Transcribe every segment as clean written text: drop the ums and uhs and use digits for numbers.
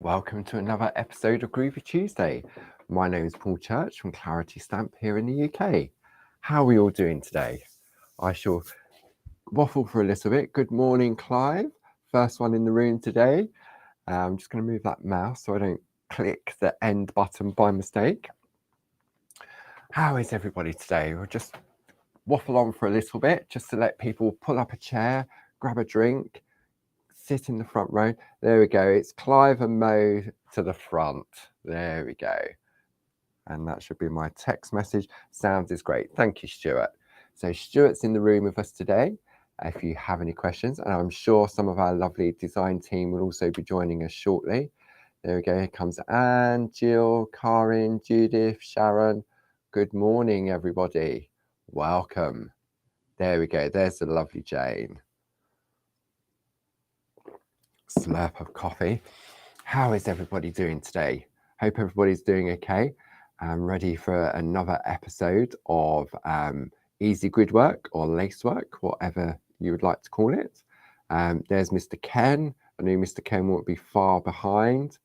Welcome to another episode of Groovy Tuesday. My name is Paul Church from Clarity Stamp here in the UK. How are we all doing today? I shall waffle for a little bit. Good morning, Clive. First one in the room today. I'm just going to move that mouse so I don't click the end button by mistake. How is everybody today? We'll just waffle on for a little bit just to let people pull up a chair, grab a drink, sit in the front row. There we go. It's Clive and Mo to the front. There we go. And that should be my text message. Sounds is great. Thank you, Stuart. So Stuart's in the room with us today. If you have any questions, and I'm sure some of our lovely design team will also be joining us shortly. There we go. Here comes Anne, Jill, Karin, Judith, Sharon. Good morning, everybody. Welcome. There we go. There's the lovely Jane. Slurp of coffee. How is everybody doing today? Hope everybody's doing okay. I'm ready for another episode of Easy Gridwork or Lacework, whatever you would like to call it. There's Mr. Ken. I know Mr. Ken won't be far behind.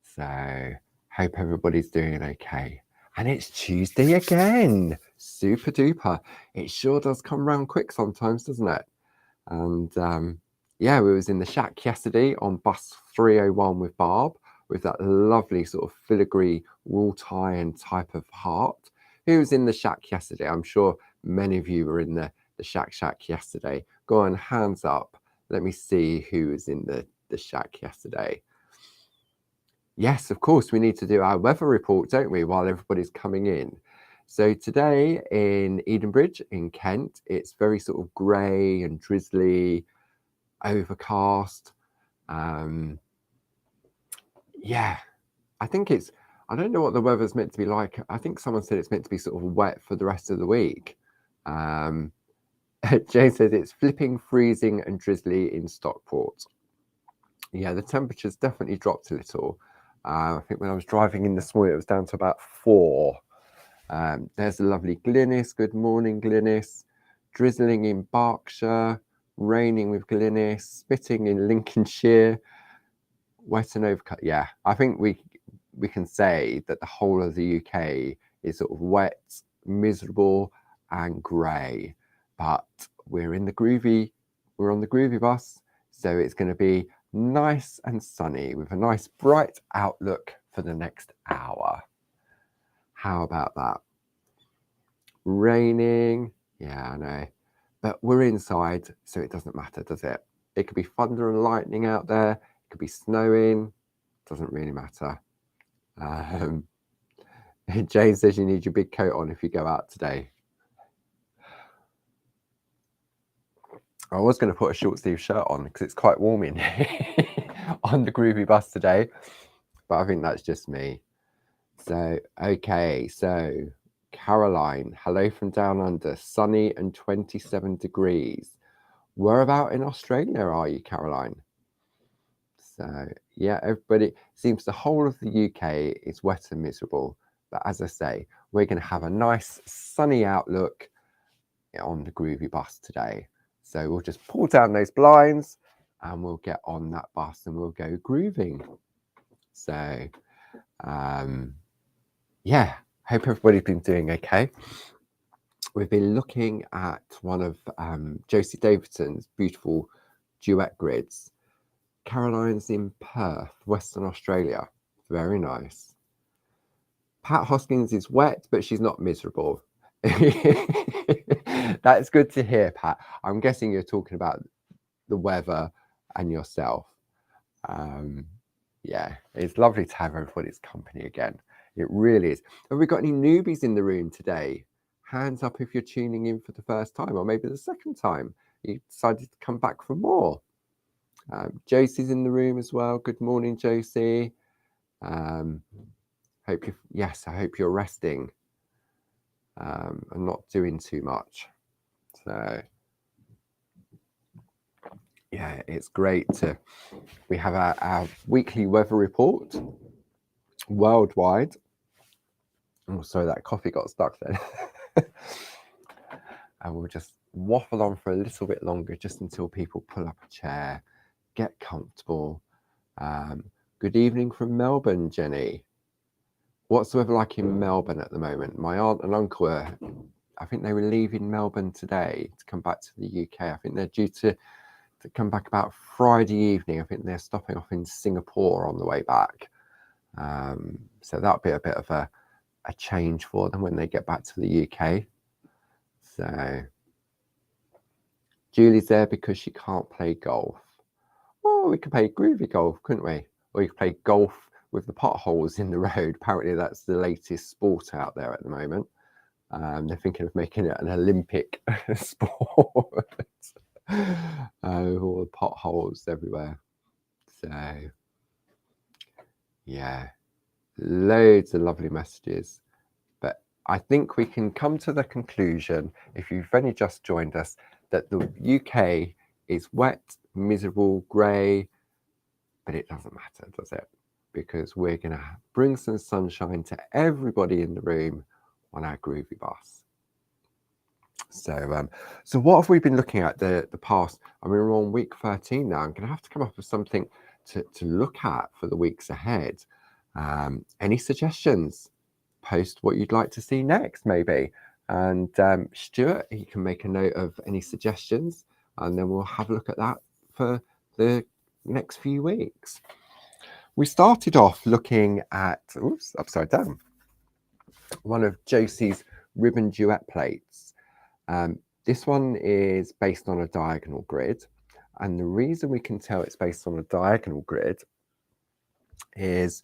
So hope everybody's doing okay. And it's Tuesday again. Super duper. It sure does come round quick sometimes, doesn't it? And yeah, we was in the shack yesterday on bus 301 with Barb, with that lovely sort of filigree wool tie and type of heart. Who was in the shack yesterday? I'm sure many of you were in the shack yesterday. Go on, hands up. Let me see who was in the shack yesterday. Yes, of course, we need to do our weather report, don't we, while everybody's coming in. So today in Edenbridge in Kent, it's very sort of grey and drizzly, overcast. Yeah, I think I don't know what the weather's meant to be like. I think someone said it's meant to be sort of wet for the rest of the week. Jane says it's flipping, freezing and drizzly in Stockport. Yeah, the temperature's definitely dropped a little. I think when I was driving in this morning, it was down to about 4. There's the lovely Glynis. Good morning, Glynis. Drizzling in Berkshire, raining with Glynis, spitting in Lincolnshire, wet and overcast. Yeah, I think we can say that the whole of the UK is sort of wet, miserable, and grey. But we're on the Groovi bus, so it's going to be nice and sunny with a nice bright outlook for the next hour. How about that? Raining, yeah, I know, but we're inside, so it doesn't matter, does it? It could be thunder and lightning out there, it could be snowing, doesn't really matter. Jane says you need your big coat on if you go out today. I was going to put a short sleeve shirt on because it's quite warm in on the Groovi bus today, but I think that's just me. So, okay, so Caroline, hello from down under, sunny and 27 degrees. Whereabout in Australia are you, Caroline? So, yeah, everybody seems the whole of the UK is wet and miserable. But as I say, we're going to have a nice sunny outlook on the Groovi bus today. So we'll just pull down those blinds and we'll get on that bus and we'll go grooving. So, yeah, hope everybody's been doing okay. We've been looking at one of Josie Davidsons' beautiful Duet grids. Caroline's in Perth, Western Australia. Very nice. Pat Hoskins is wet, but she's not miserable. That's good to hear, Pat. I'm guessing you're talking about the weather and yourself. Yeah, it's lovely to have everybody's company again. It really is. Have we got any newbies in the room today? Hands up if you're tuning in for the first time or maybe the second time. You decided to come back for more. Josie's in the room as well. Good morning, Josie. I hope you're resting and not doing too much. So yeah, it's great we have our weekly weather report worldwide. Oh, sorry, that coffee got stuck then. And we'll just waffle on for a little bit longer, just until people pull up a chair, get comfortable. Good evening from Melbourne, Jenny. What's the weather like in Melbourne at the moment? My aunt and uncle I think they were leaving Melbourne today to come back to the UK. I think they're due to come back about Friday evening. I think they're stopping off in Singapore on the way back. So that'll be a bit of a change for them when they get back to the UK. So Julie's there because she can't play golf. Oh, we could play Groovi golf, couldn't we? Or you could play golf with the potholes in the road. Apparently that's the latest sport out there at the moment. They're thinking of making it an Olympic sport. All the potholes everywhere. So yeah, loads of lovely messages. But I think we can come to the conclusion, if you've only just joined us, that the UK is wet, miserable, grey, but it doesn't matter, does it? Because we're going to bring some sunshine to everybody in the room on our Groovi bus. So what have we been looking at the past? I mean, we're on week 13 now. I'm going to have to come up with something to look at for the weeks ahead. Any suggestions? Post what you'd like to see next, maybe. And Stuart, he can make a note of any suggestions, and then we'll have a look at that for the next few weeks. We started off looking at, oops, upside down, one of Josie's ribbon duet plates. This one is based on a diagonal grid, and the reason we can tell it's based on a diagonal grid is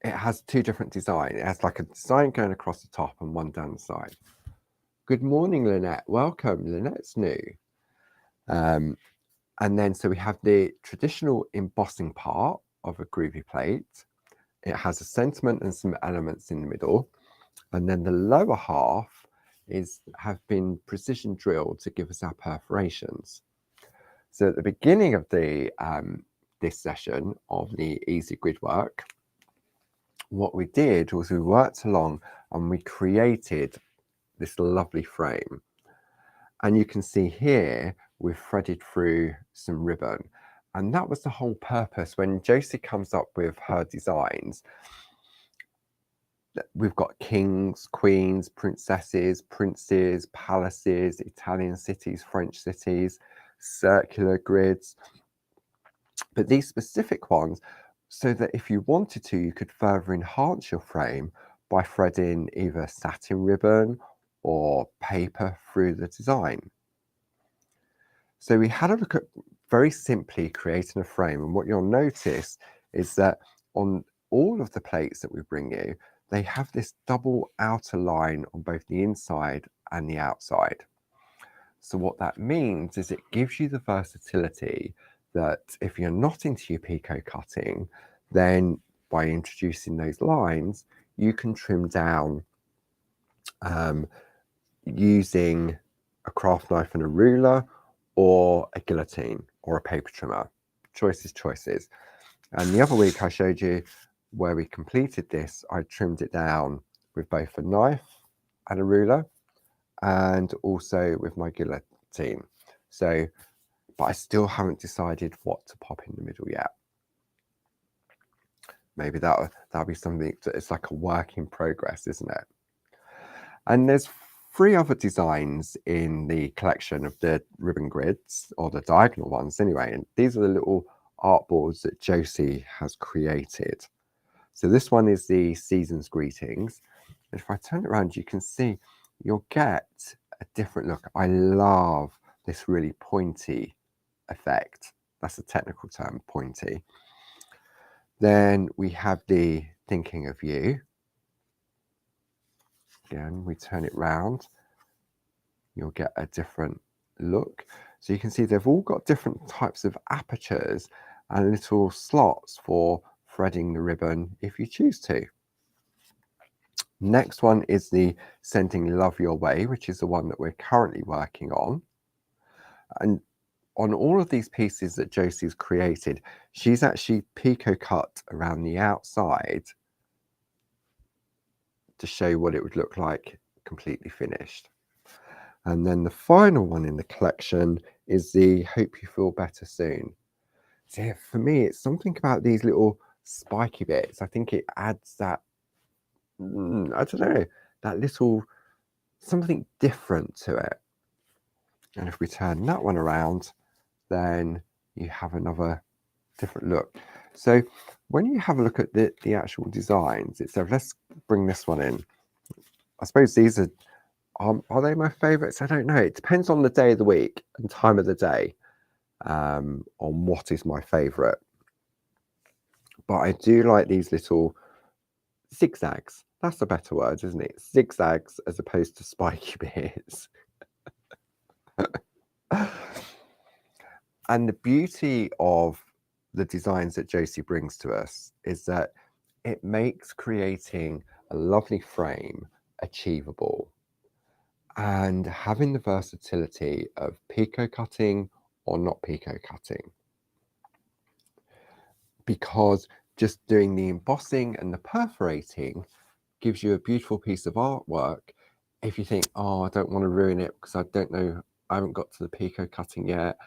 it has two different designs. It has like a design going across the top and one down the side. Good morning, Lynette. Welcome. Lynette's new. And then so we have the traditional embossing part of a Groovi plate. It has a sentiment and some elements in the middle. And then the lower half have been precision drilled to give us our perforations. So at the beginning of the this session of the Easy Gridwork, what we did was we worked along and we created this lovely frame. And you can see here we've threaded through some ribbon. And that was the whole purpose. When Josie comes up with her designs, we've got kings, queens, princesses, princes, palaces, Italian cities, French cities, circular grids. But these specific ones, so that if you wanted to, you could further enhance your frame by threading either satin ribbon or paper through the design. So we had a look at very simply creating a frame, and what you'll notice is that on all of the plates that we bring you, they have this double outer line on both the inside and the outside. So what that means is it gives you the versatility that if you're not into your picot cutting, then by introducing those lines, you can trim down using a craft knife and a ruler, or a guillotine or a paper trimmer. Choices. And the other week I showed you where we completed this. I trimmed it down with both a knife and a ruler, and also with my guillotine. So, but I still haven't decided what to pop in the middle yet. Maybe that'll be something that it's like a work in progress, isn't it? And there's 3 other designs in the collection of the ribbon grids, or the diagonal ones anyway. And these are the little art boards that Josie has created. So this one is the Season's Greetings. And if I turn it around, you can see you'll get a different look. I love this really pointy effect. That's a technical term, pointy. Then we have the Thinking of You. Again, we turn it round, you'll get a different look. So you can see they've all got different types of apertures and little slots for threading the ribbon if you choose to. Next one is the Sending Love Your Way, which is the one that we're currently working on. And on all of these pieces that Josie's created, she's actually picot cut around the outside to show what it would look like completely finished. And then the final one in the collection is the Hope You Feel Better Soon. So for me, it's something about these little spiky bits. I think it adds that, I don't know, that little something different to it. And if we turn that one around, then you have another different look. So when you have a look at the actual designs itself, let's bring this one in. I suppose these are they my favorites? I don't know. It depends on the day of the week and time of the day, on what is my favorite. But I do like these little zigzags. That's a better word, isn't it? Zigzags as opposed to spiky bits. And the beauty of the designs that Josie brings to us is that it makes creating a lovely frame achievable, and having the versatility of picot cutting or not picot cutting, because just doing the embossing and the perforating gives you a beautiful piece of artwork. If you think, oh, I don't want to ruin it because I don't know, I haven't got to the picot cutting yet,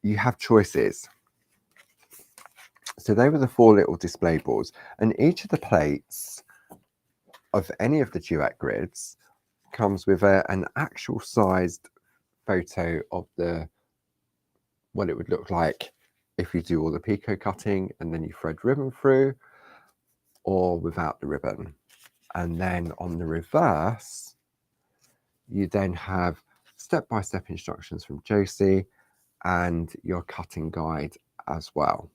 you have choices. So they were the 4 little display boards, and each of the plates of any of the Duet grids comes with an actual sized photo of what it would look like if you do all the picot cutting and then you thread ribbon through, or without the ribbon. And then on the reverse, you then have step-by-step instructions from Josie and your cutting guide as well.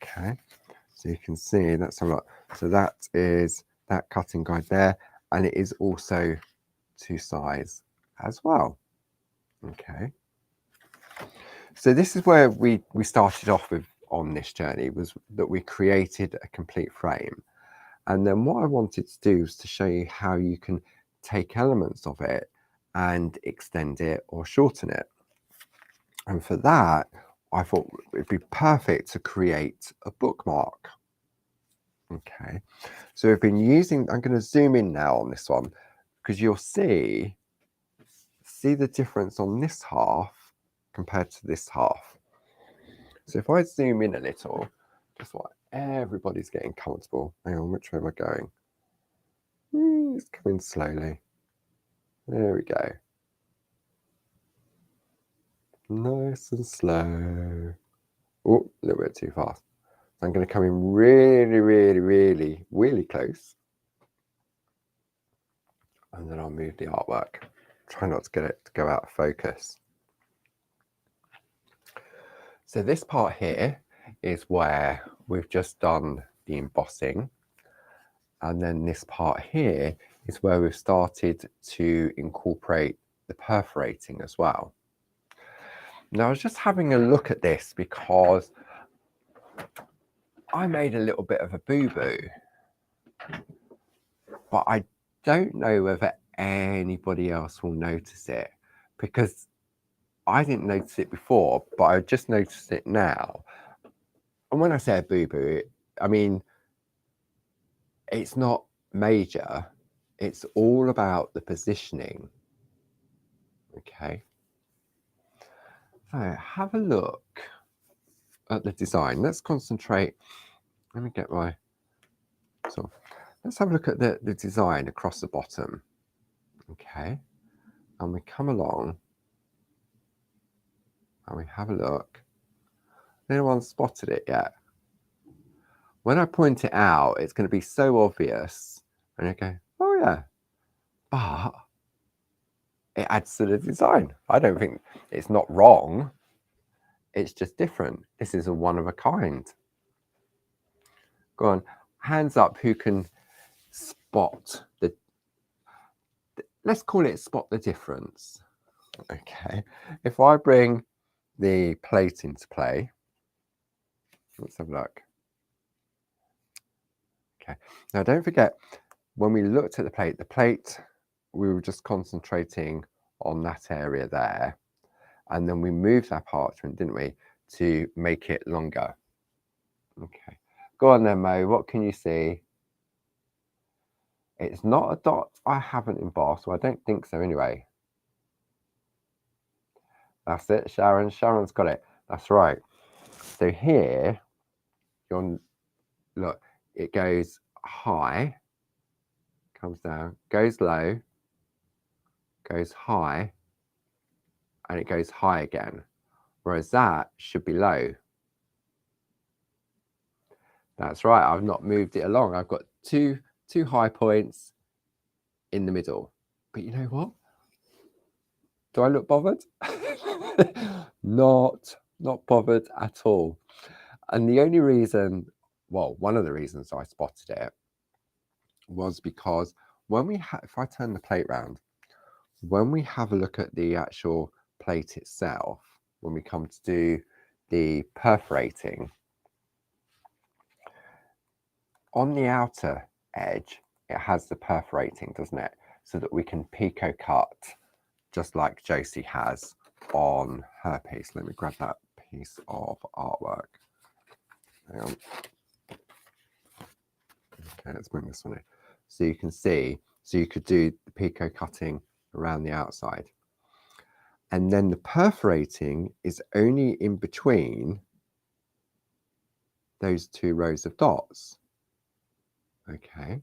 Okay, so you can see that's a lot. So that is that cutting guide there, and it is also to size as well. Okay, so this is where we started off with on this journey, was that we created a complete frame. And then what I wanted to do was to show you how you can take elements of it and extend it or shorten it. And for that, I thought it'd be perfect to create a bookmark. Okay, so we've been using, I'm going to zoom in now on this one, because you'll see the difference on this half compared to this half. So if I zoom in a little, just what everybody's getting comfortable. Hang on, which way am I going? It's coming slowly. There we go. Nice and slow. Oh, a little bit too fast. I'm going to come in really, really, really, really close. And then I'll move the artwork. Try not to get it to go out of focus. So this part here is where we've just done the embossing. And then this part here is where we've started to incorporate the perforating as well. Now, I was just having a look at this because I made a little bit of a boo-boo, but I don't know whether anybody else will notice it, because I didn't notice it before, but I just noticed it now. And when I say a boo-boo, I mean, it's not major. It's all about the positioning. Okay. So have a look at the design. Let's concentrate. Let me get my, so let's have a look at the design across the bottom. Okay. And we come along and we have a look. Anyone spotted it yet? When I point it out, it's going to be so obvious. And you go, oh yeah. But it adds to the design. I don't think it's not wrong. It's just different. This is a one of a kind. Go on, hands up who can spot let's call it spot the difference. Okay, if I bring the plate into play, let's have a look. Okay, now don't forget, when we looked at the plate, we were just concentrating on that area there, and then we moved that parchment, didn't we, to make it longer. Okay, go on then, Mo, what can you see? It's not a dot I haven't embossed, well, I don't think so anyway. That's it, Sharon. Sharon's got it. That's right. So here, look, it goes high, comes down, goes low, goes high, and it goes high again. Whereas that should be low. That's right, I've not moved it along. I've got two high points in the middle. But you know what? Do I look bothered? Not bothered at all. And the only reason, well, one of the reasons I spotted it was because when if I turn the plate round, when we have a look at the actual plate itself, when we come to do the perforating, on the outer edge, it has the perforating, doesn't it? So that we can pico cut, just like Josie has on her piece. Let me grab that piece of artwork. Hang on. Okay, let's bring this one in. So you can see, so you could do the pico cutting around the outside. And then the perforating is only in between those two rows of dots. Okay.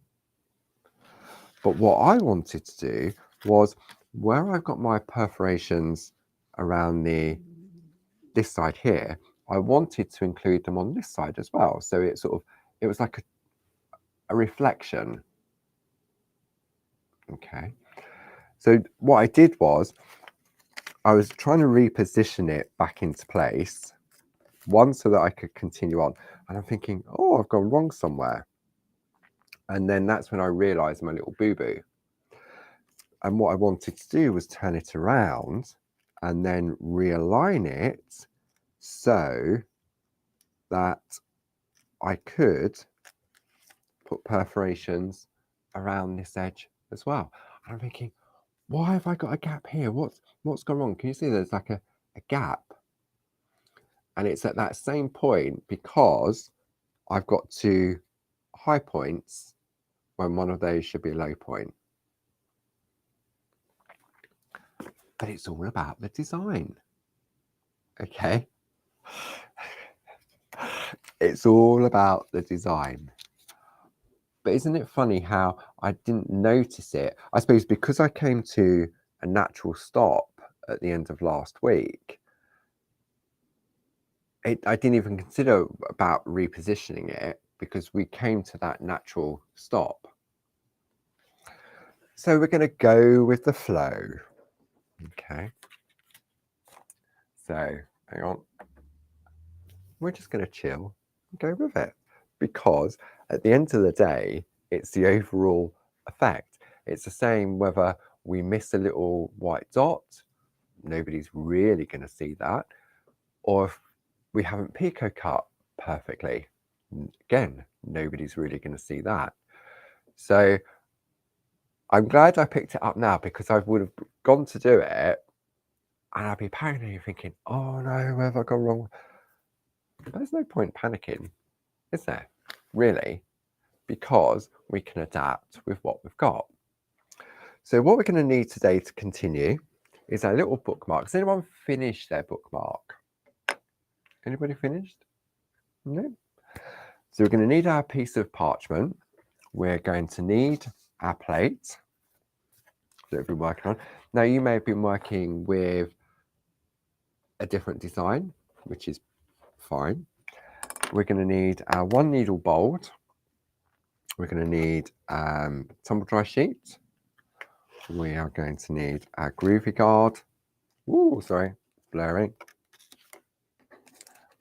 But what I wanted to do was, where I've got my perforations around this side here, I wanted to include them on this side as well. So it was like a reflection. Okay. So what I did was, I was trying to reposition it back into place, one, so that I could continue on. And I'm thinking, oh, I've gone wrong somewhere. And then that's when I realized my little boo-boo. And what I wanted to do was turn it around and then realign it so that I could put perforations around this edge as well. And I'm thinking, why have I got a gap here? What's gone wrong? Can you see there's like a gap? And it's at that same point because I've got two high points when one of those should be a low point. But it's all about the design. Okay? It's all about the design. But isn't it funny how I didn't notice it? I suppose because I came to a natural stop at the end of last week, I didn't even consider about repositioning it because we came to that natural stop. So we're going to go with the flow. Okay. So hang on. We're just going to chill and go with it, because at the end of the day, it's the overall effect. It's the same whether we miss a little white dot, nobody's really going to see that, or if we haven't pico cut perfectly, again, nobody's really going to see that. So I'm glad I picked it up now, because I would have gone to do it and I'd be panicking thinking, oh no, where have I gone wrong? There's no point panicking, is there? Really? Because we can adapt with what we've got. So what we're going to need today to continue is our little bookmark. Has anyone finished their bookmark? Anybody finished? No? So we're going to need our piece of parchment. We're going to need our plate that we've been working on. Now, you may have been working with a different design, which is fine. We're going to need our 1 needle bolt. We're going to need tumble dry sheet. We are going to need our Groovi guard. Ooh, sorry, blurring.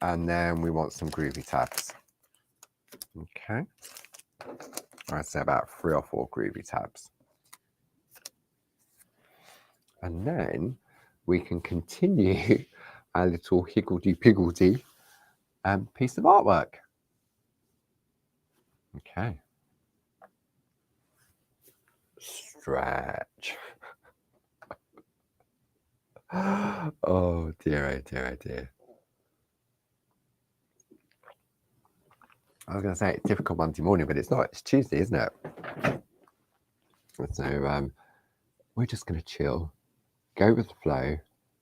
And then we want some Groovi tabs. Okay. I'd say about 3 or 4 Groovi tabs. And then we can continue our little higgledy-piggledy piece of artwork. Okay. Stretch. Oh dear, oh dear, oh dear. I was going to say it's difficult Monday morning, but it's not. It's Tuesday, isn't it? So we're just going to chill, go with the flow,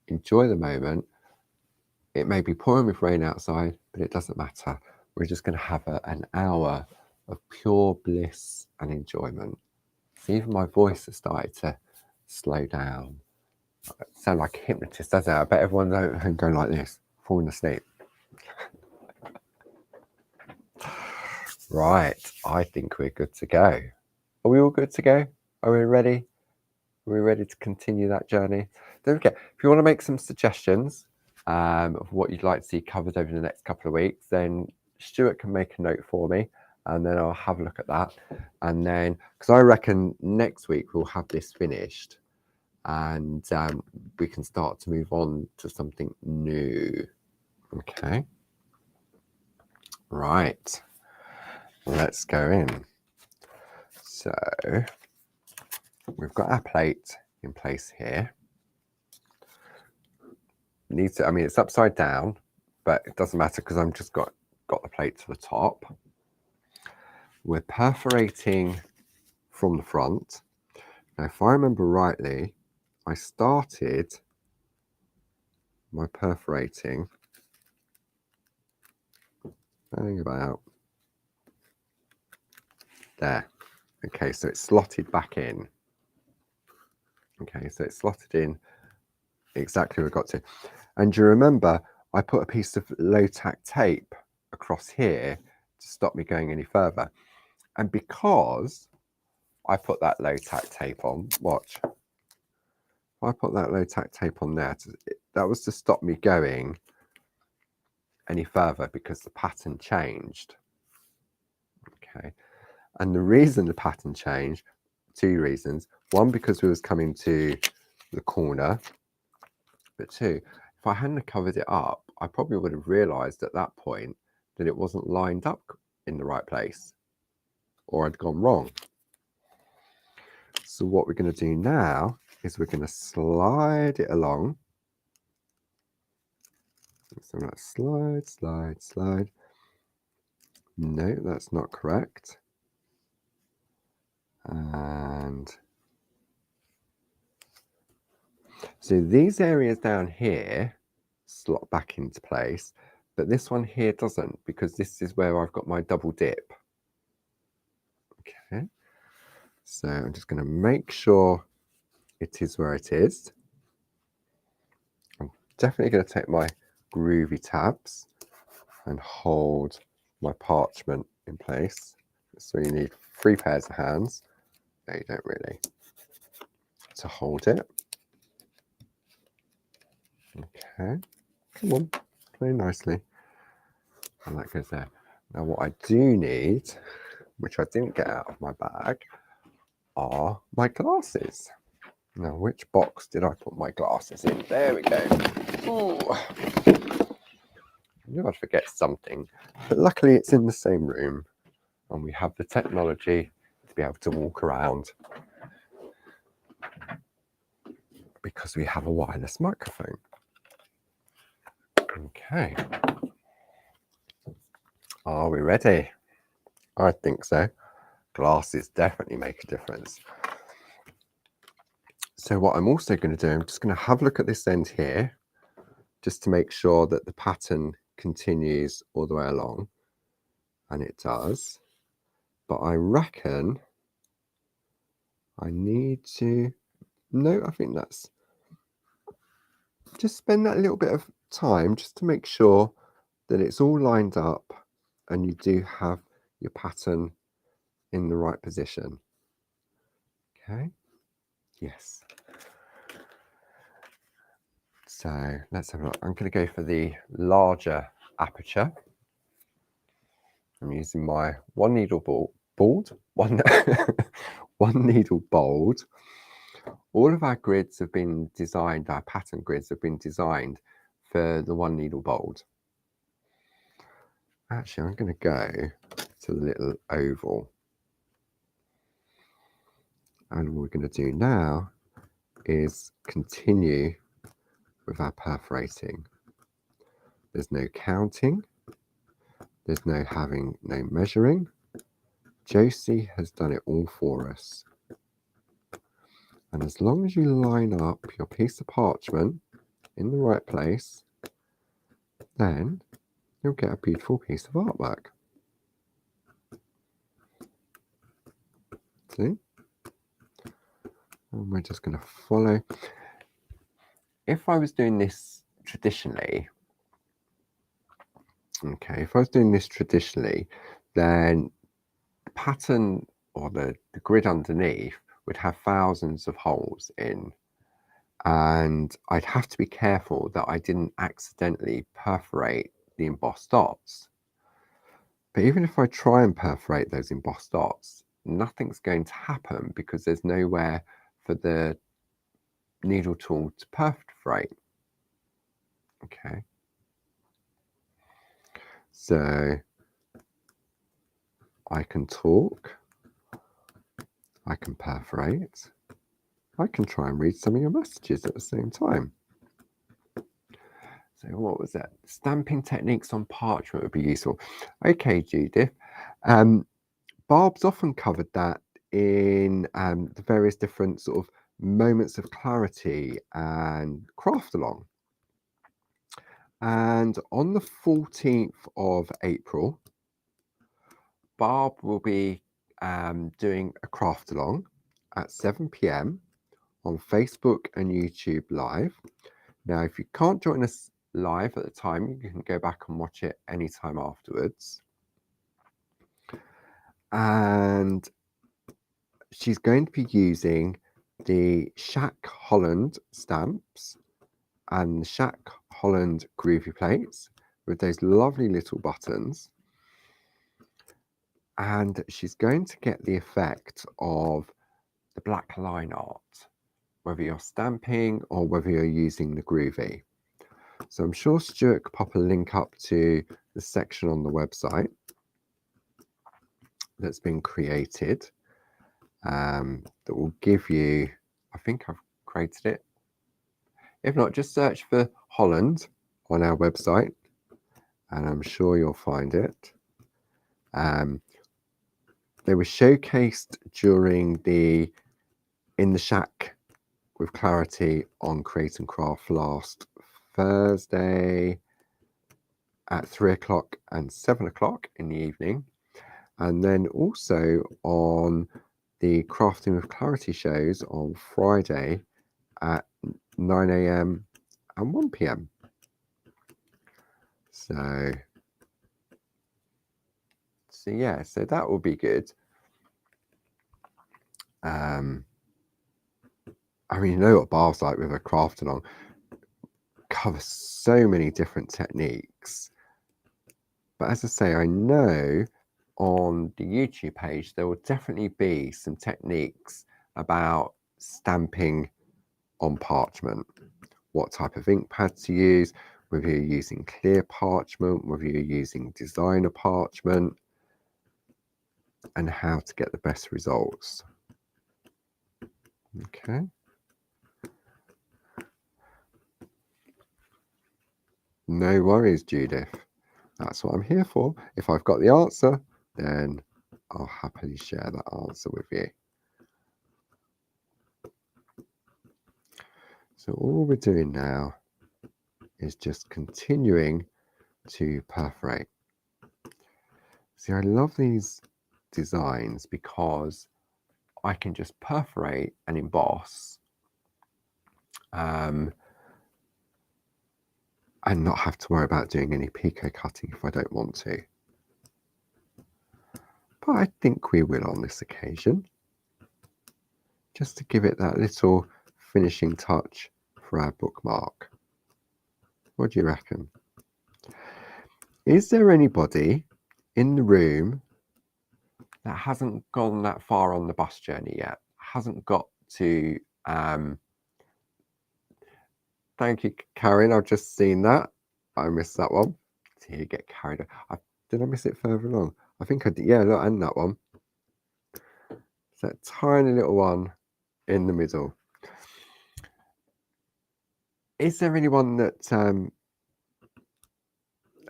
enjoy the moment, It may be pouring with rain outside, but it doesn't matter. We're just going to have an hour of pure bliss and enjoyment. So even my voice has started to slow down. I sound like a hypnotist, doesn't it? I bet everyone's at home going like this, falling asleep. Right, I think we're good to go. Are we all good to go? Are we ready? Are we ready to continue that journey? Don't forget, if you want to make some suggestions of what you'd like to see covered over the next couple of weeks, then Stuart can make a note for me, and then I'll have a look at that. And then, because I reckon next week we'll have this finished, and we can start to move on to something new. Okay. Right. Let's go in. So we've got our plate in place here. Needs to, I mean, it's upside down, but it doesn't matter because I'm just got the plate to the top. We're perforating from the front. Now, if I remember rightly, I started my perforating about there. Okay, so it's slotted back in. Okay, so it's slotted in exactly where I got to. And you remember, I put a piece of low-tack tape across here to stop me going any further. And because I put that low-tack tape on, watch. I put that low-tack tape on there, that was to stop me going any further because the pattern changed. Okay, and the reason the pattern changed, two reasons. One, because we was coming to the corner, but two, if I hadn't covered it up, I probably would have realized at that point that it wasn't lined up in the right place, or I'd gone wrong. So what we're going to do now is we're going to slide it along. So I'm going to slide, slide. No, that's not correct. And so these areas down here slot back into place, but this one here doesn't, because this is where I've got my double dip. Okay, so I'm just going to make sure it is where it is. I'm definitely going to take my Groovi tabs and hold my parchment in place. So you need 3 pairs of hands. No, you don't really, to hold it. Okay, come on, play nicely. And that goes there. Now what I do need, which I didn't get out of my bag, are my glasses. Now, which box did I put my glasses in? There we go. Ooh. I knew I'd forget something, but luckily it's in the same room and we have the technology to be able to walk around because we have a wireless microphone. Okay. Are we ready? I think so. Glasses definitely make a difference. So what I'm also going to do, I'm just going to have a look at this end here, just to make sure that the pattern continues all the way along. And it does. But I reckon I need to, no, I think that's, just spend that little bit of time just to make sure that it's all lined up and you do have your pattern in the right position. Okay, yes. So let's have a look. I'm going to go for the larger aperture. I'm using my one needle bold. All of our grids have been designed, our pattern grids have been designed for the one needle bold. Actually, I'm going to go to the little oval. And what we're going to do now is continue with our perforating. There's no counting. There's no measuring. Josie has done it all for us. And as long as you line up your piece of parchment in the right place, then you'll get a beautiful piece of artwork. See? And we're just going to follow. If I was doing this traditionally, then the pattern or the grid underneath would have thousands of holes in, and I'd have to be careful that I didn't accidentally perforate the embossed dots. But even if I try and perforate those embossed dots, nothing's going to happen because there's nowhere for the needle tool to perforate. Okay. So I can talk, I can perforate, I can try and read some of your messages at the same time. So what was that? Stamping techniques on parchment would be useful. Okay, Judith. Barb's often covered that in the various different sort of moments of clarity and craft along. And on the 14th of April, Barb will be doing a craft along at 7 p.m. on Facebook and YouTube live. Now, if you can't join us live at the time, you can go back and watch it anytime afterwards. And she's going to be using the Shack Holland stamps and the Shack Holland Groovi plates with those lovely little buttons. And she's going to get the effect of the black line art, whether you're stamping or whether you're using the Groovi. So I'm sure Stuart could pop a link up to the section on the website that's been created that will give you, I think I've created it. If not, just search for Holland on our website and I'm sure you'll find it. They were showcased during the In the Shack with Clarity on Create and Craft last Thursday at 3 o'clock and 7 o'clock in the evening, and then also on the Crafting with Clarity shows on Friday at 9 a.m. and 1 p.m. So yeah, so that will be good. I mean, you know what Barb's like with a craft along, covers so many different techniques. But as I say, I know on the YouTube page there will definitely be some techniques about stamping on parchment, what type of ink pad to use, whether you're using clear parchment, whether you're using designer parchment, and how to get the best results. Okay. No worries, Judith. That's what I'm here for. If I've got the answer, then I'll happily share that answer with you. So all we're doing now is just continuing to perforate. See, I love these designs because I can just perforate and emboss and not have to worry about doing any picot cutting if I don't want to. But I think we will on this occasion, just to give it that little finishing touch for our bookmark. What do you reckon? Is there anybody in the room that hasn't gone that far on the bus journey yet? Hasn't got to thank you, Karen. I've just seen that. I missed that one. So you get carried away. Did I miss it further along? I think I did. Yeah, look, and that one. It's that tiny little one in the middle. Is there anyone that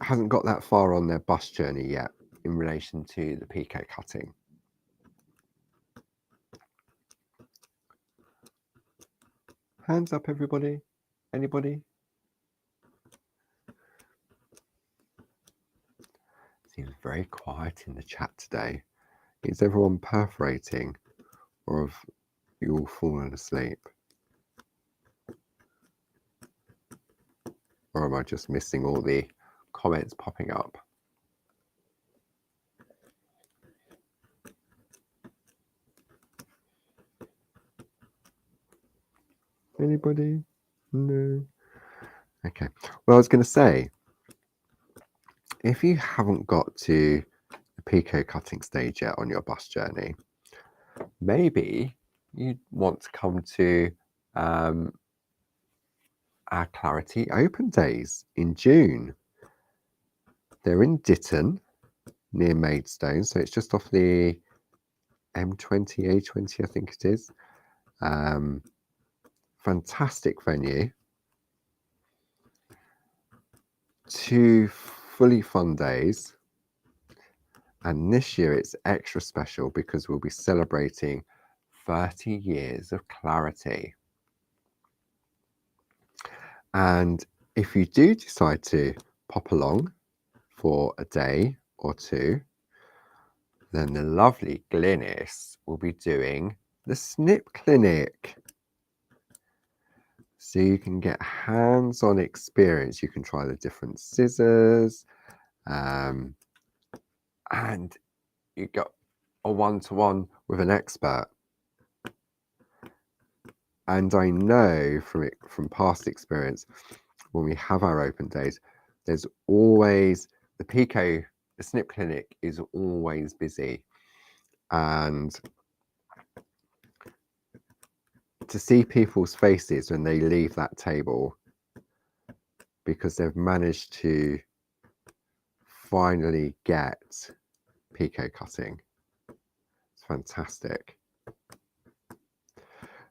hasn't got that far on their bus journey yet in relation to the picot cutting? Hands up, everybody. Anybody? Seems very quiet in the chat today. Is everyone perforating, or have you all fallen asleep? Or am I just missing all the comments popping up? Anybody? No. Okay. Well, I was going to say, if you haven't got to the picot cutting stage yet on your bus journey, maybe you'd want to come to our Clarity Open Days in June. They're in Ditton, near Maidstone, so it's just off the M20, A20, I think it is. Fantastic venue. 2 fully fun days. And this year it's extra special because we'll be celebrating 30 years of Clarity. And if you do decide to pop along for a day or two, then the lovely Glynis will be doing the snip clinic. So you can get hands-on experience. You can try the different scissors, and you got a one-to-one with an expert. And I know from past experience, when we have our open days, there's always the snip clinic is always busy. And to see people's faces when they leave that table because they've managed to finally get picot cutting, it's fantastic.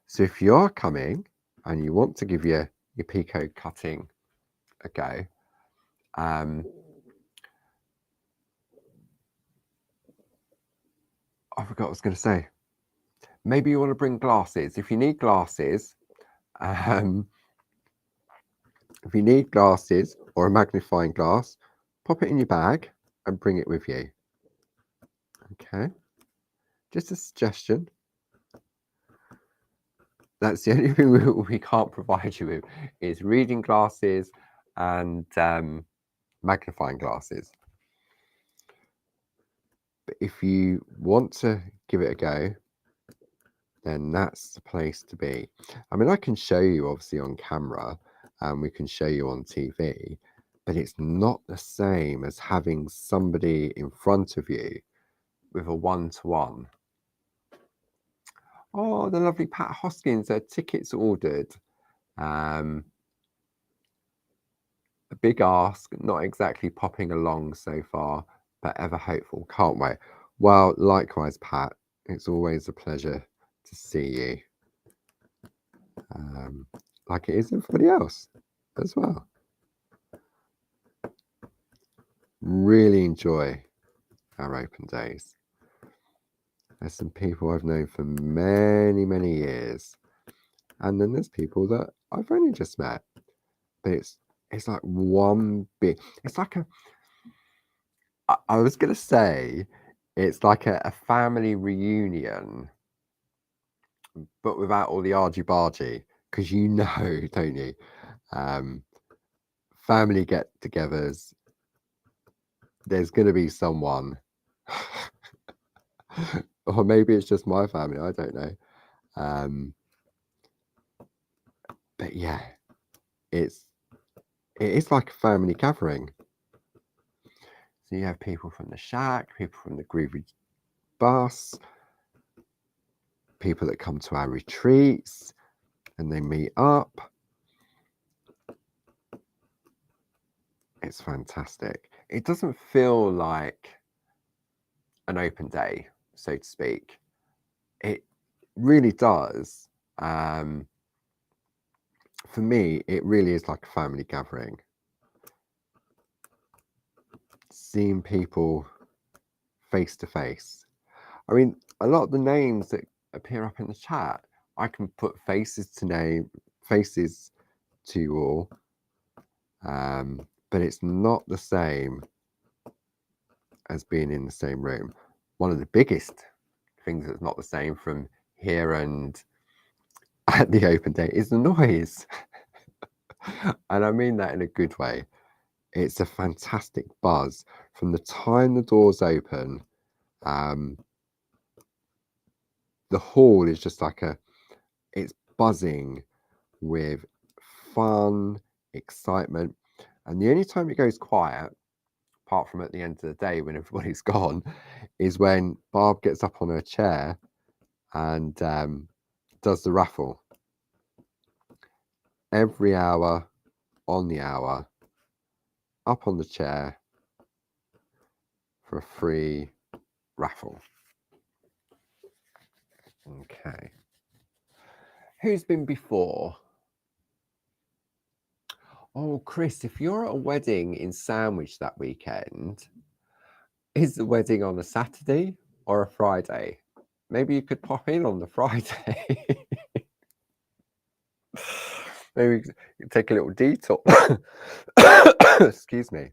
So if you're coming and you want to give your picot cutting a go, I forgot what I was going to say. Maybe you want to bring glasses. If you need glasses, or a magnifying glass, pop it in your bag and bring it with you. Okay, just a suggestion. That's the only thing we can't provide you with is reading glasses and magnifying glasses. But if you want to give it a go, then that's the place to be. I mean, I can show you obviously on camera and we can show you on TV, but it's not the same as having somebody in front of you with a one-to-one. Oh, the lovely Pat Hoskins, her tickets ordered. A big ask, not exactly popping along so far, but ever hopeful. Can't wait. Well, likewise, Pat, it's always a pleasure to see you. Like it is everybody else as well. Really enjoy our open days. There's some people I've known for many, many years. And then there's people that I've only just met. But it's like one big, it's like I was going to say, it's like a family reunion, but without all the argy-bargy, because you know, don't you? Family get-togethers, there's going to be someone, or maybe it's just my family, I don't know. But yeah, it is like a family gathering. So you have people from the shack, people from the Groovi bus, people that come to our retreats, and they meet up. It's fantastic. It doesn't feel like an open day, so to speak. It really does. For me, it really is like a family gathering. Seeing people face to face. I mean, a lot of the names that appear up in the chat, I can put faces to you all. But it's not the same as being in the same room. One of the biggest things that's not the same from here and at the open day is the noise. And I mean that in a good way. It's a fantastic buzz from the time the doors open. The hall is just like it's buzzing with fun, excitement. And the only time it goes quiet, apart from at the end of the day when everybody's gone, is when Barb gets up on her chair and does the raffle. Every hour, on the hour, up on the chair for a free raffle. Okay. Who's been before? Oh, Chris, if you're at a wedding in Sandwich that weekend, is the wedding on a Saturday or a Friday? Maybe you could pop in on the Friday. Maybe you take a little detour. Excuse me.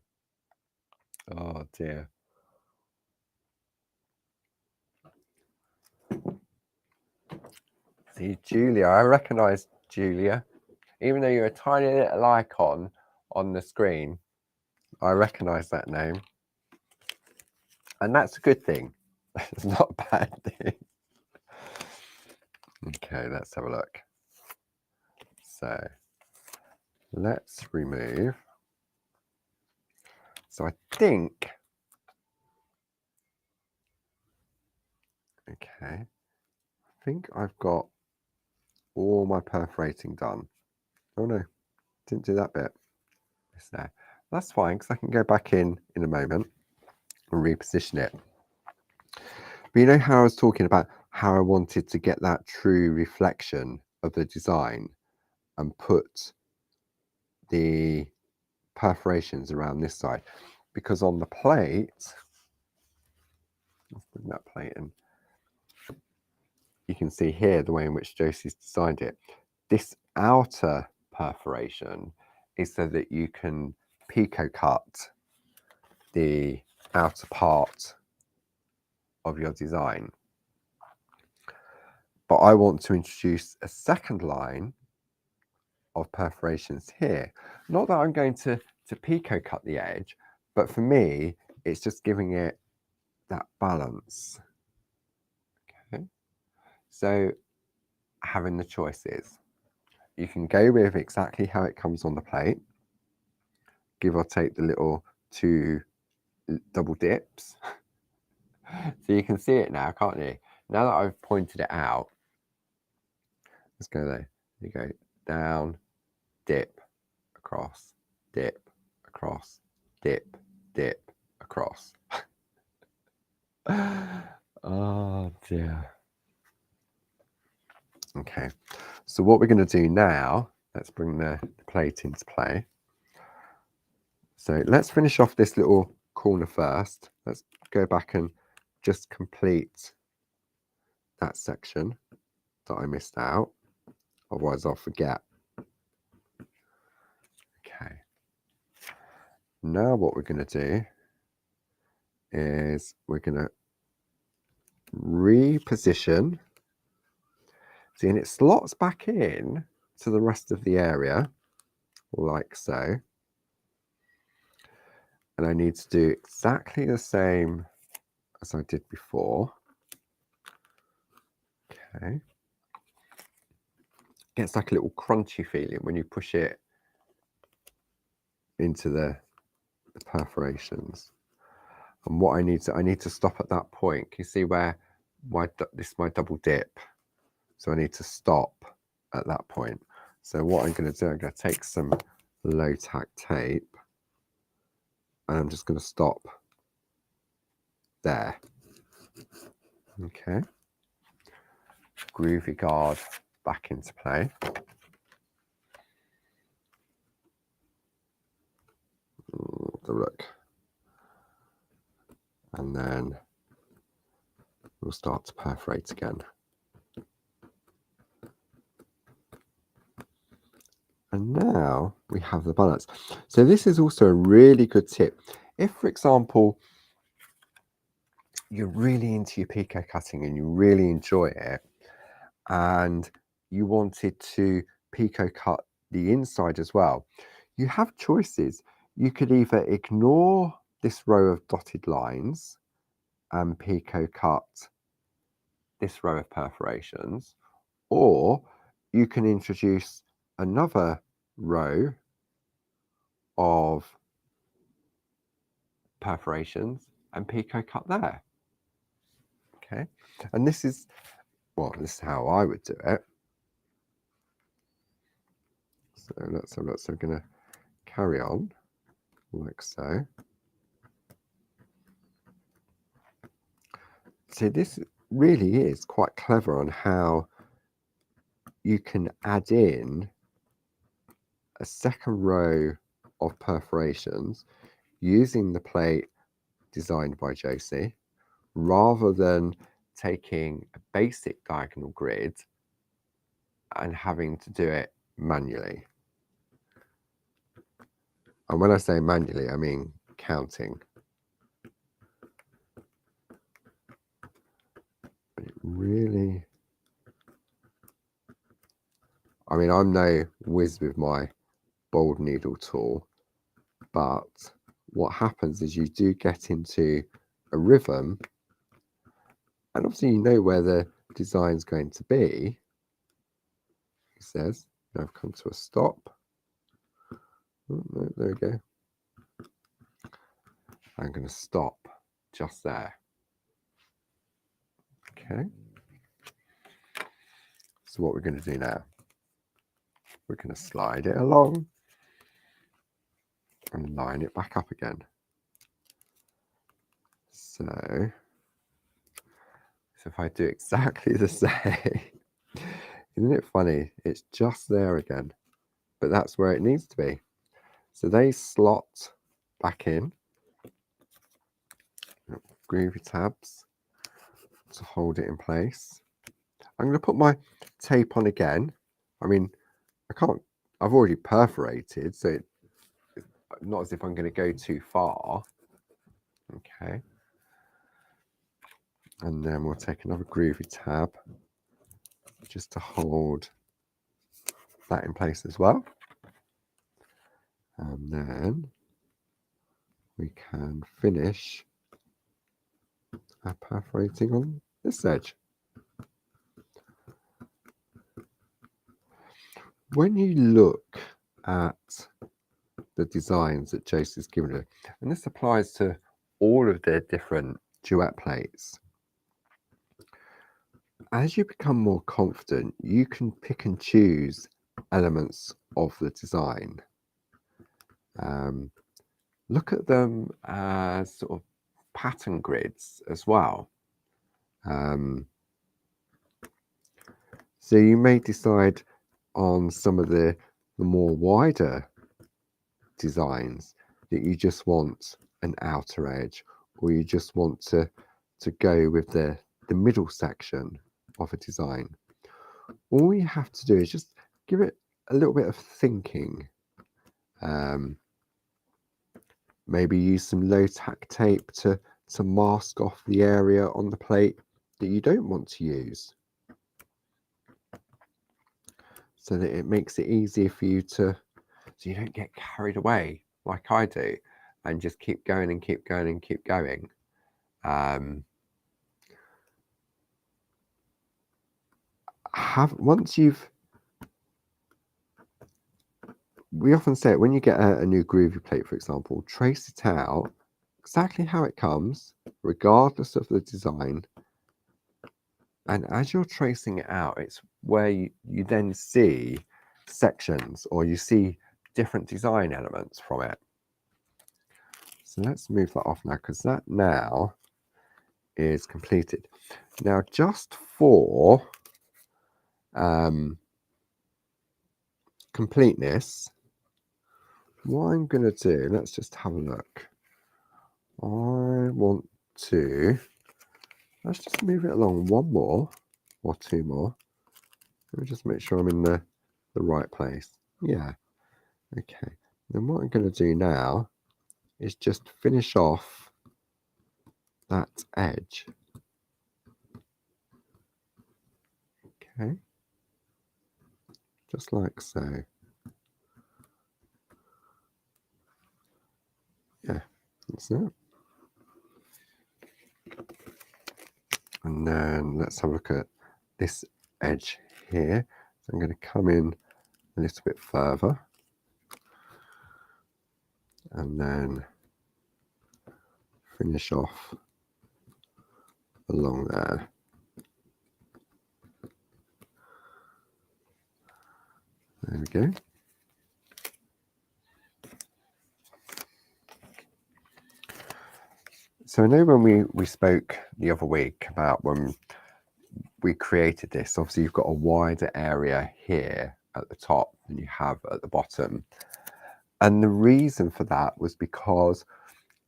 Oh, dear. See, Julia, I recognise Julia. Even though you're a tiny little icon on the screen, I recognise that name. And that's a good thing. It's not a bad thing. Okay, let's have a look. So let's remove. So I think, okay, I think I've got all my perforating done. Oh no, didn't do that bit. It's there. That's fine, because I can go back in a moment and reposition it. But you know how I was talking about how I wanted to get that true reflection of the design and put the perforations around this side, because on the plate, let's bring that plate in. You can see here the way in which Josie's designed it. This outer perforation is so that you can pico cut the outer part of your design. But I want to introduce a second line of perforations here. Not that I'm going to pico cut the edge, but for me, it's just giving it that balance. Okay. So having the choices. You can go with exactly how it comes on the plate, give or take the little 2 double dips. So you can see it now, can't you? Now that I've pointed it out, let's go there. You go down, dip, across, dip, across, dip, dip, across. Oh dear. Okay, so what we're going to do now, let's bring the plate into play. So let's finish off this little corner first. Let's go back and just complete that section that I missed out. Otherwise I'll forget. Okay. Now what we're going to do is we're going to reposition. See, and it slots back in to the rest of the area, like so. And I need to do exactly the same as I did before. Okay. Gets like a little crunchy feeling when you push it into the perforations. And what I need to stop at that point. Can you see where this is my double dip? So I need to stop at that point. So what I'm going to do, I'm going to take some low tack tape and I'm just going to stop there. Okay. Groovi guard back into play. The look. And then we'll start to perforate again. And now we have the balance. So this is also a really good tip. If, for example, you're really into your pico cutting and you really enjoy it, and you wanted to pico cut the inside as well, you have choices. You could either ignore this row of dotted lines and pico cut this row of perforations, or you can introduce another row of perforations and pico cut there. Okay, and this is how I would do it. So let's have a look. So we're going to carry on like so. So this really is quite clever on how you can add in a second row of perforations using the plate designed by Josie, rather than taking a basic diagonal grid and having to do it manually. And when I say manually, I mean counting. But it really, I mean, I'm no whiz with my bold needle tool, but what happens is you do get into a rhythm, and obviously you know where the design's going to be. He says, now I've come to a stop. Oh, no, there we go. I'm going to stop just there. Okay. So what we're going to do now, we're going to slide it along and line it back up again. So if I do exactly the same, isn't it funny? It's just there again, but that's where it needs to be. So they slot back in. Groovi tabs to hold it in place. I'm going to put my tape on again. I mean, I've already perforated, so it's not as if I'm going to go too far. Okay. And then we'll take another Groovi tab just to hold that in place as well. And then we can finish our perforating on this edge. When you look at the designs that Josie's given her, and this applies to all of their different Duet plates, as you become more confident, you can pick and choose elements of the design. Look at them as sort of pattern grids as well. So you may decide on some of the more wider designs that you just want an outer edge, or you just want to go with the middle section of a design. All you have to do is just give it a little bit of thinking. Maybe use some low tack tape to mask off the area on the plate that you don't want to use, so that it makes it easier for you so you don't get carried away like I do and just keep going and keep going and keep going. We often say it, when you get a new Groovi plate, for example, trace it out exactly how it comes, regardless of the design. And as you're tracing it out, it's where you then see sections, or you see different design elements from it. So let's move that off now, because that now is completed. Now, just for completeness, what I'm going to do, let's just have a look. Let's just move it along one more or two more. Let me just make sure I'm in the right place. Yeah. Okay. Then what I'm going to do now is just finish off that edge. Okay, just like so. Yeah, that's it. And then let's have a look at this edge here. So I'm going to come in a little bit further and then finish off along there. There we go. So I know when we spoke the other week about when we created this, obviously you've got a wider area here at the top than you have at the bottom. And the reason for that was because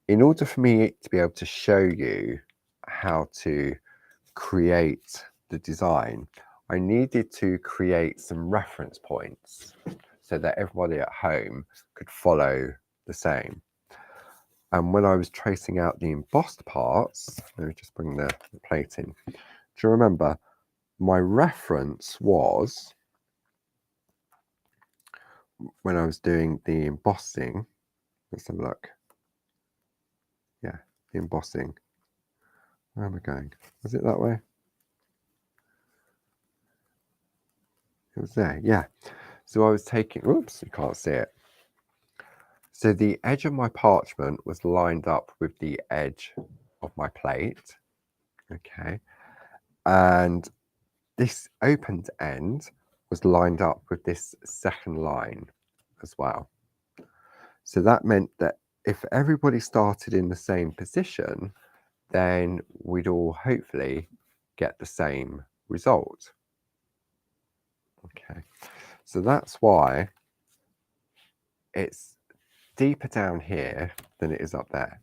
in order for me to be able to show you how to create the design, I needed to create some reference points so that everybody at home could follow the same. And when I was tracing out the embossed parts, let me just bring the plate in. Do you remember my reference was when I was doing the embossing? Let's have a look. Yeah, the embossing. Where am I going? Was it that way? It was there, yeah. So I was taking, oops, you can't see it. So the edge of my parchment was lined up with the edge of my plate, okay? And this opened end was lined up with this second line as well. So that meant that if everybody started in the same position, then we'd all hopefully get the same result. Okay, so that's why it's deeper down here than it is up there.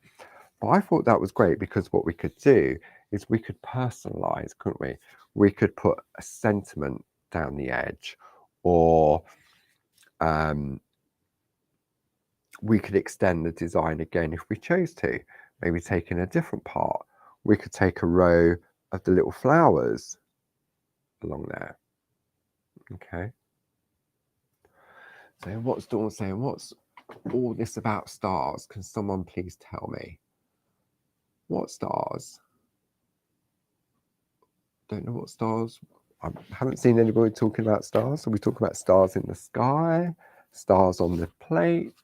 But I thought that was great because what we could do is we could personalize, couldn't we? We could put a sentiment down the edge, or we could extend the design again if we chose to, maybe take in a different part. We could take a row of the little flowers along there. Okay. So what's Dawn saying? What's all this about stars? Can someone please tell me? What stars? Don't know what stars. I haven't seen anybody talking about stars. So we talk about stars in the sky, stars on the plate.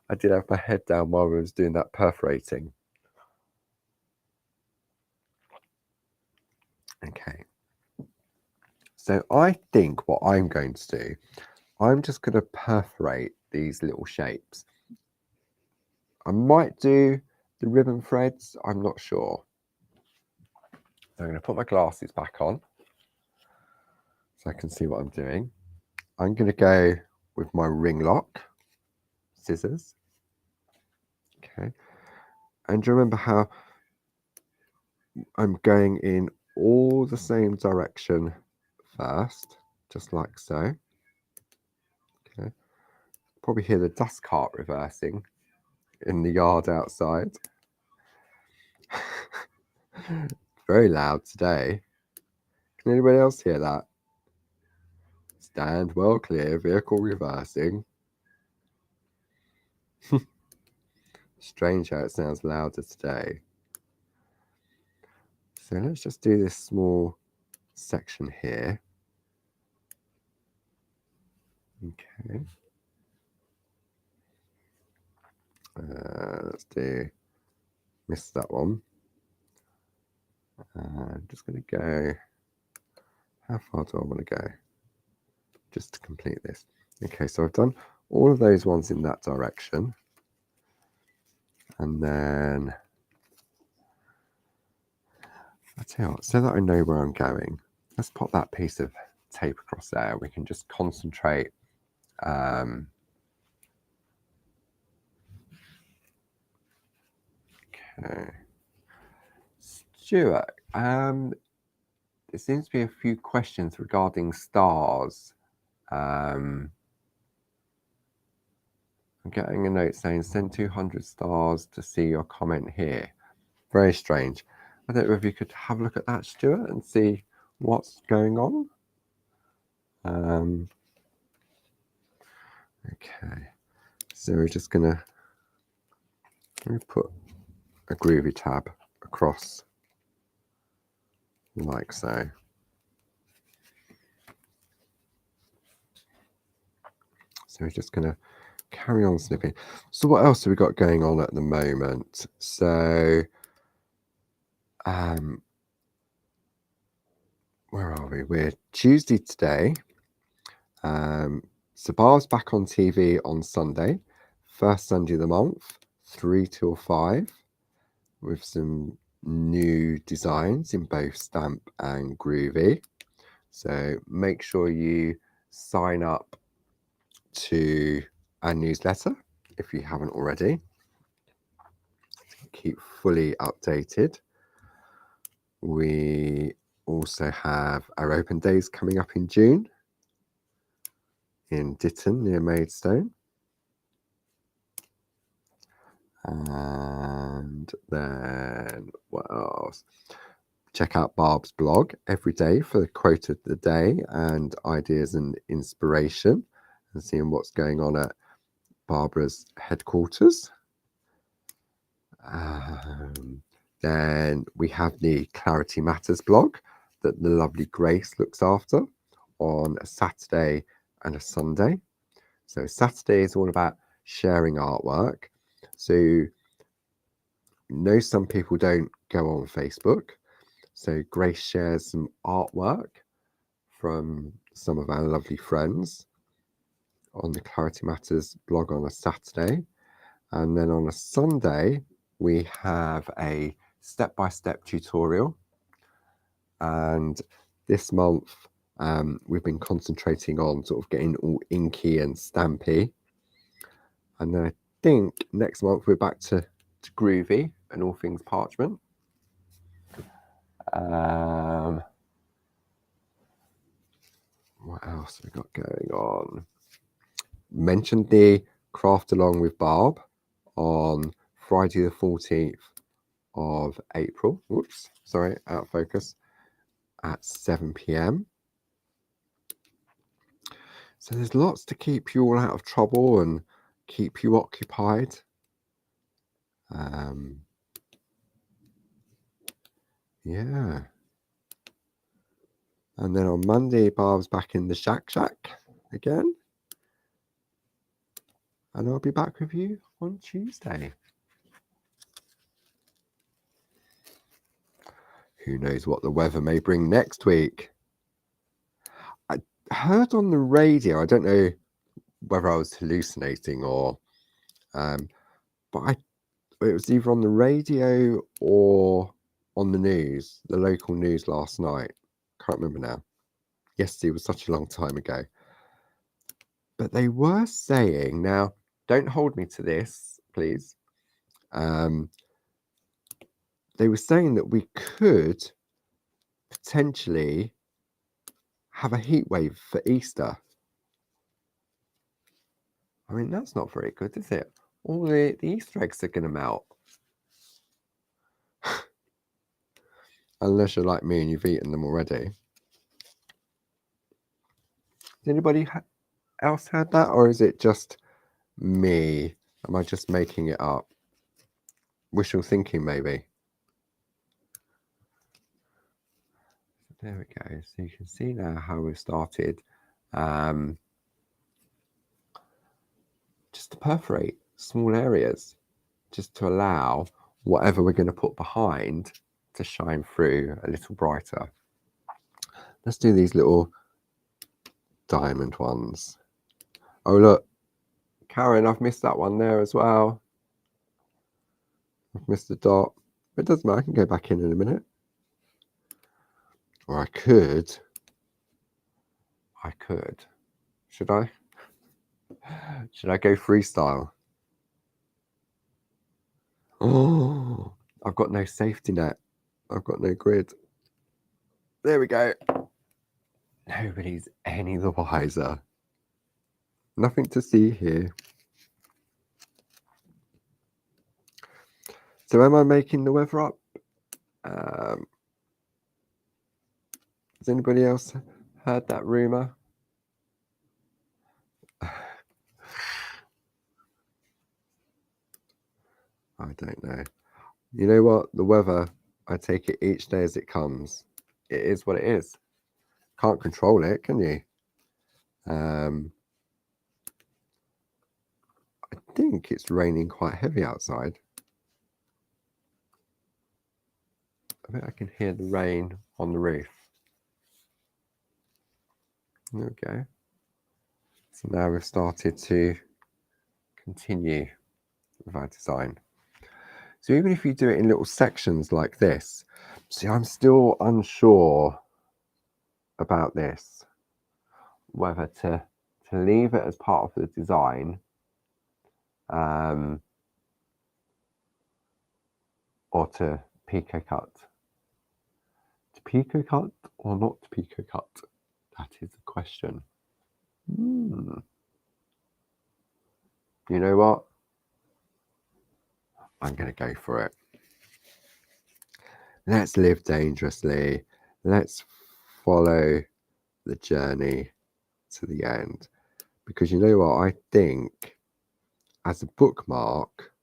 I did have my head down while I was doing that perforating. Okay. So I think what I'm going to do, I'm just going to perforate these little shapes. I might do the ribbon threads, I'm not sure. I'm going to put my glasses back on so I can see what I'm doing. I'm going to go with my ring lock scissors. Okay. And do you remember how I'm going in all the same direction first, just like so. Okay. Probably hear the dust cart reversing in the yard outside. Very loud today. Can anybody else hear that? Stand well clear, vehicle reversing. Strange how it sounds louder today. So let's just do this small section here. Okay. Let's do, miss that one. I'm just going to go, how far do I want to go? Just to complete this. Okay, so I've done all of those ones in that direction. And then, I tell you what, so that I know where I'm going, let's pop that piece of tape across there. We can just concentrate. Okay. Stuart, there seems to be a few questions regarding stars. I'm getting a note saying send 200 stars to see your comment here. Very strange. I don't know if you could have a look at that, Stuart, and see what's going on. Okay, so we're just gonna put a Groovi tab across like so. So we're just gonna carry on snipping. So what else have we got going on at the moment? So where are we? We're Tuesday today. So Bar's back on TV on Sunday, first Sunday of the month, 3 till 5, with some new designs in both Stamp and Groovi. So make sure you sign up to our newsletter if you haven't already. Keep fully updated. We also have our open days coming up in June in Ditton near Maidstone. And then what else? Check out Barb's blog every day for the quote of the day and ideas and inspiration, and seeing what's going on at Barbara's headquarters. Then we have the Clarity Matters blog that the lovely Grace looks after on a Saturday and a Sunday. So Saturday is all about sharing artwork. So some people don't go on Facebook. So Grace shares some artwork from some of our lovely friends on the Clarity Matters blog on a Saturday. And then on a Sunday, we have a step-by-step tutorial. And this month, we've been concentrating on sort of getting all inky and stampy. And then I think next month we're back to Groovi and all things parchment. What else have we got going on? Mentioned the craft along with Barb on Friday the 14th of April. Whoops, sorry, out of focus. At 7 p.m. So there's lots to keep you all out of trouble and keep you occupied. Yeah. And then on Monday, Barb's back in the Shack again. And I'll be back with you on Tuesday. Who knows what the weather may bring next week? I heard on the radio, I don't know whether I was hallucinating or, but it was either on the radio or on the news, the local news last night. Can't remember now. Yesterday was such a long time ago. But they were saying, now, don't hold me to this, please. They were saying that we could potentially have a heat wave for Easter. I mean, that's not very good, is it? All the Easter eggs are going to melt. Unless you're like me and you've eaten them already. Has anybody else had that? Or is it just me? Am I just making it up? Wishful thinking, maybe. There we go. So you can see now how we've started just to perforate small areas, just to allow whatever we're going to put behind to shine through a little brighter. Let's do these little diamond ones. Oh, look, Karen, I've missed that one there as well. I've missed a dot. It doesn't matter, I can go back in a minute. Or I could. Should I? Should I go freestyle? Oh, I've got no safety net. I've got no grid. There we go. Nobody's any the wiser. Nothing to see here. So am I making the weather up? Has anybody else heard that rumour? I don't know. You know what? The weather, I take it each day as it comes. It is what it is. Can't control it, can you? I think it's raining quite heavy outside. I bet I can hear the rain on the roof. There we go. So now we've started to continue with our design. So even if you do it in little sections like this, see, I'm still unsure about this, whether to leave it as part of the design or to pico cut. To pico cut or not to pico cut? That is the question. You know what? I'm going to go for it. Let's live dangerously. Let's follow the journey to the end. Because you know what? I think as a bookmark,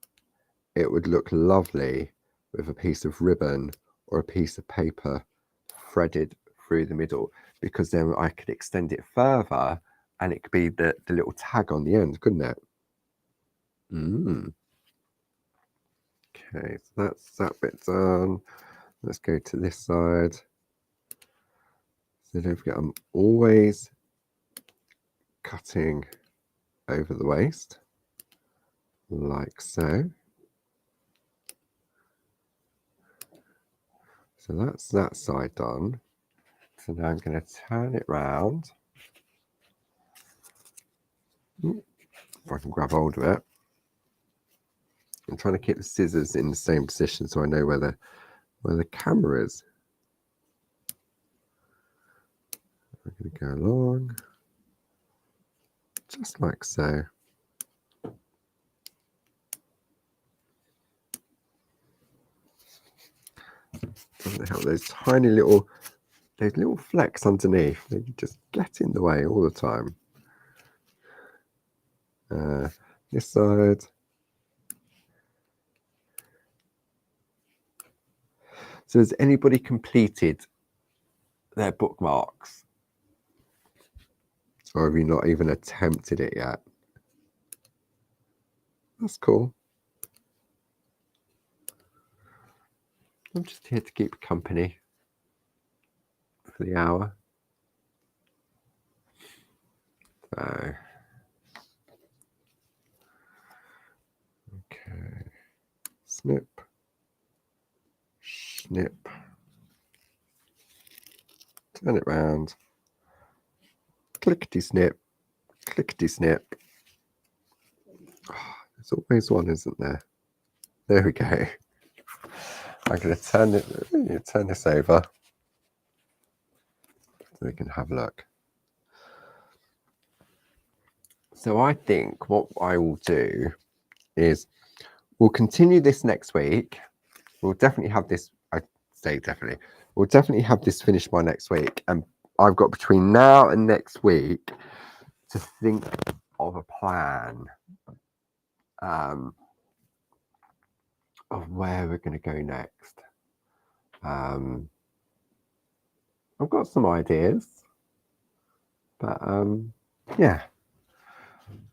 it would look lovely with a piece of ribbon or a piece of paper threaded through the middle, because then I could extend it further and it could be the little tag on the end, couldn't it? Okay, so that's that bit done. Let's go to this side. So don't forget, I'm always cutting over the waist, like so. So that's that side done. So now I'm going to turn it round. If I can grab hold of it. I'm trying to keep the scissors in the same position so I know where the camera is. I'm going to go along, just like so. Doesn't help those tiny little flecks underneath. They just get in the way all the time. This side. So has anybody completed their bookmarks? Or have you not even attempted it yet? That's cool. I'm just here to keep company for the hour. So, okay, snip, snip, turn it round, clickety snip, clickety snip. Oh, there's always one, isn't there? There we go. I'm going to turn this over so we can have a look. So I think what I will do is we'll continue this next week. We'll definitely have this, I say definitely, we'll definitely have this finished by next week. And I've got between now and next week to think of a plan of where we're going to go next. I've got some ideas, but yeah,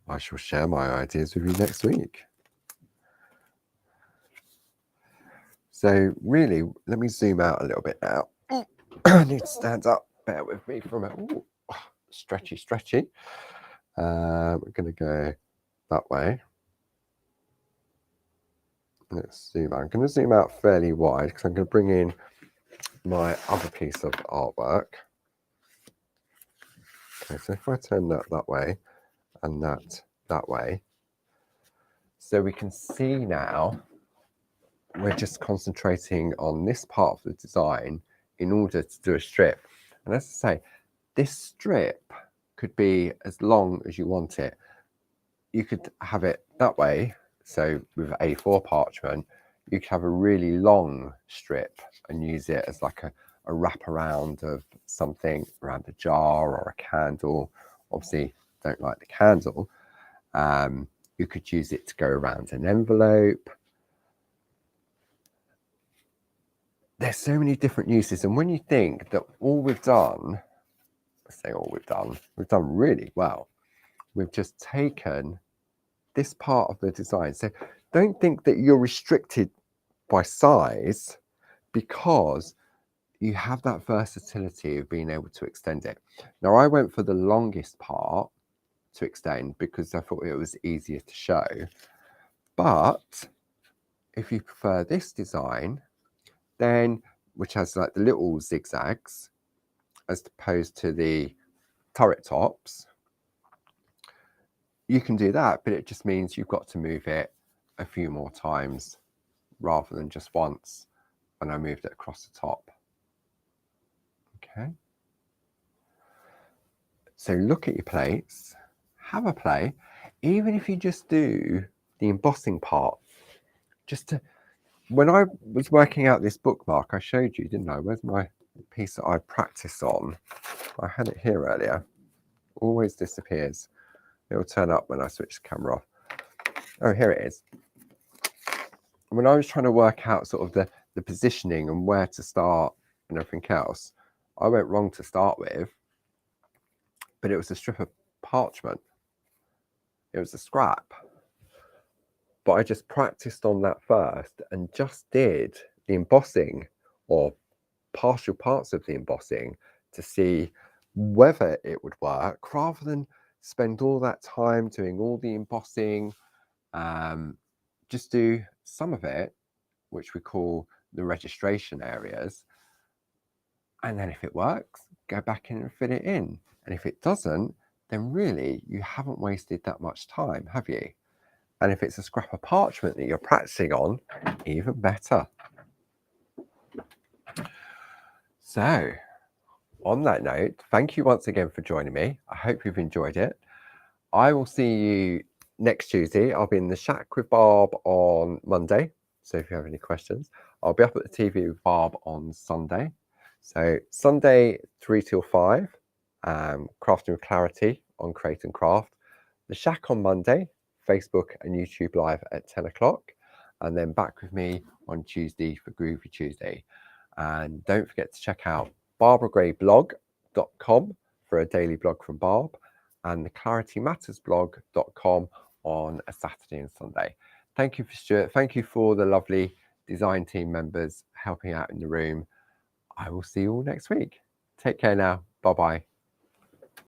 I shall share my ideas with you next week. So really, let me zoom out a little bit now. I need to stand up. Bear with me for a minute. Ooh, stretchy. We're going to go that way. Let's zoom out. I'm going to zoom out fairly wide because I'm going to bring in my other piece of artwork. Okay, so if I turn that way and that way, so we can see now we're just concentrating on this part of the design in order to do a strip. And as I say, this strip could be as long as you want it. You could have it that way, so with A4 parchment, You could have a really long strip and use it as like a wraparound of something around a jar or a candle. Obviously, don't like the candle. You could use it to go around an envelope. There's so many different uses. And when you think that all we've done, we've done really well. We've just taken this part of the design. So don't think that you're restricted by size, because you have that versatility of being able to extend it. Now, I went for the longest part to extend because I thought it was easier to show. But if you prefer this design, then which has like the little zigzags as opposed to the turret tops, you can do that, but it just means you've got to move it a few more times rather than just once when I moved it across the top. Okay. So look at your plates, have a play, even if you just do the embossing part. When I was working out this bookmark, I showed you, didn't I? Where's my piece that I practiced on? I had it here earlier. Always disappears. It will turn up when I switch the camera off. Oh, here it is. When I was trying to work out sort of the positioning and where to start and everything else, I went wrong to start with, but it was a strip of parchment. It was a scrap. But I just practiced on that first and just did the embossing or partial parts of the embossing to see whether it would work, rather than spend all that time doing all the embossing. Just do some of it, which we call the registration areas. And then if it works, go back in and fit it in. And if it doesn't, then really you haven't wasted that much time, have you? And if it's a scrap of parchment that you're practicing on, even better. So on that note, thank you once again for joining me. I hope you've enjoyed it. I will see you next Tuesday. I'll be in the shack with Barb on Monday. So if you have any questions, I'll be up at the TV with Barb on Sunday. So Sunday 3 till 5, Crafting with Clarity on Create and Craft. The shack on Monday, Facebook and YouTube live at 10 o'clock. And then back with me on Tuesday for Groovi Tuesday. And don't forget to check out barbaragrayblog.com for a daily blog from Barb, and the claritymattersblog.com on a Saturday and Sunday. Thank you for Stuart. Thank you for the lovely design team members helping out in the room. I will see you all next week. Take care now. Bye-bye.